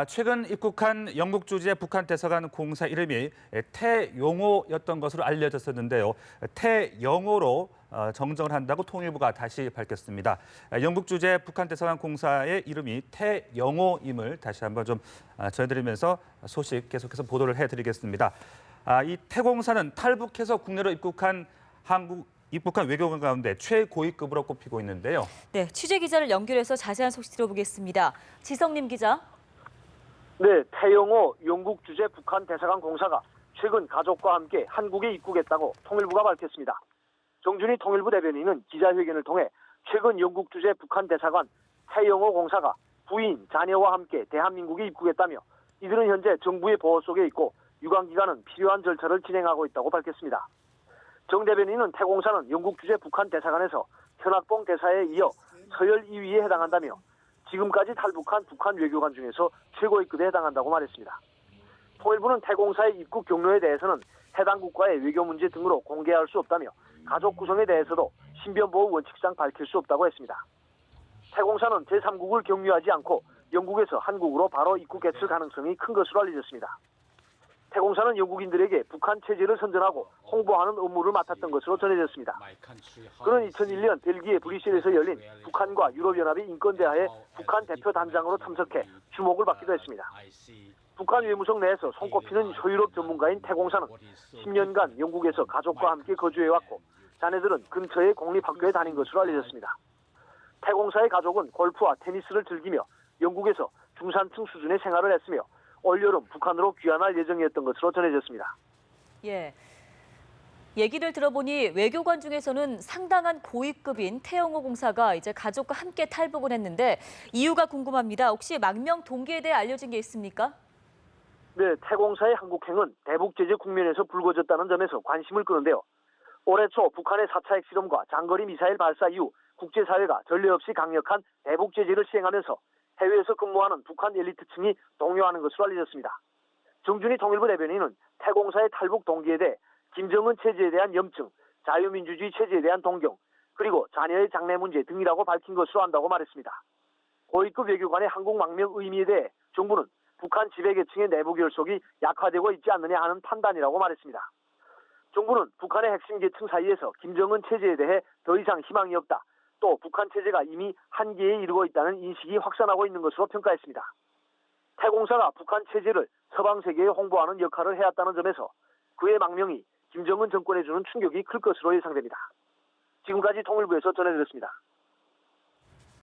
최근 입국한 영국 주재 북한 대사관 공사 이름이 태용호였던 것으로 알려졌었는데요. 태영호로 정정을 한다고 통일부가 다시 밝혔습니다. 영국 주재 북한 대사관 공사의 이름이 태영호임을 다시 한번 좀 전해드리면서 소식 계속해서 보도를 해드리겠습니다. 이 태공사는 탈북해서 국내로 입국한 외교관 가운데 최고위급으로 꼽히고 있는데요. 네, 취재 기자를 연결해서 자세한 소식 들어보겠습니다. 지성님 기자. 네, 태영호 영국 주재 북한 대사관 공사가 최근 가족과 함께 한국에 입국했다고 통일부가 밝혔습니다. 정준희 통일부 대변인은 기자회견을 통해 최근 영국 주재 북한 대사관 태영호 공사가 부인, 자녀와 함께 대한민국에 입국했다며 이들은 현재 정부의 보호 속에 있고 유관기관은 필요한 절차를 진행하고 있다고 밝혔습니다. 정 대변인은 태공사는 영국 주재 북한 대사관에서 현학봉 대사에 이어 서열 2위에 해당한다며 지금까지 탈북한 북한 외교관 중에서 최고위급에 해당한다고 말했습니다. 통일부는 태공사의 입국 경로에 대해서는 해당 국가의 외교 문제 등으로 공개할 수 없다며 가족 구성에 대해서도 신변보호 원칙상 밝힐 수 없다고 했습니다. 태공사는 제3국을 경유하지 않고 영국에서 한국으로 바로 입국했을 가능성이 큰 것으로 알려졌습니다. 태공사는 영국인들에게 북한 체제를 선전하고 홍보하는 업무를 맡았던 것으로 전해졌습니다. 그는 2001년 벨기에 브뤼셀에서 열린 북한과 유럽연합의 인권대화에 북한 대표 단장으로 참석해 주목을 받기도 했습니다. 북한 외무성 내에서 손꼽히는 효유럽 전문가인 태공사는 10년간 영국에서 가족과 함께 거주해왔고 자녀들은 근처의 공립학교에 다닌 것으로 알려졌습니다. 태공사의 가족은 골프와 테니스를 즐기며 영국에서 중산층 수준의 생활을 했으며 올여름 북한으로 귀환할 예정이었던 것으로 전해졌습니다. 예. 얘기를 들어보니 외교관 중에서는 상당한 고위급인 태영호 공사가 이제 가족과 함께 탈북을 했는데 이유가 궁금합니다. 혹시 망명 동기에 대해 알려진 게 있습니까? 네, 태공사의 한국행은 대북 제재 국면에서 불거졌다는 점에서 관심을 끄는데요. 올해 초 북한의 4차 핵실험과 장거리 미사일 발사 이후 국제사회가 전례 없이 강력한 대북 제재를 시행하면서 해외에서 근무하는 북한 엘리트층이 동요하는 것으로 알려졌습니다. 정준희 통일부 대변인은 태공사의 탈북 동기에 대해 김정은 체제에 대한 염증, 자유민주주의 체제에 대한 동경, 그리고 자녀의 장래 문제 등이라고 밝힌 것으로 안다고 말했습니다. 고위급 외교관의 한국 망명 의미에 대해 정부는 북한 지배계층의 내부 결속이 약화되고 있지 않느냐 하는 판단이라고 말했습니다. 정부는 북한의 핵심 계층 사이에서 김정은 체제에 대해 더 이상 희망이 없다. 또 북한 체제가 이미 한계에 이르고 있다는 인식이 확산하고 있는 것으로 평가했습니다. 태공사가 북한 체제를 서방 세계에 홍보하는 역할을 해왔다는 점에서 그의 망명이 김정은 정권에 주는 충격이 클 것으로 예상됩니다. 지금까지 통일부에서 전해드렸습니다.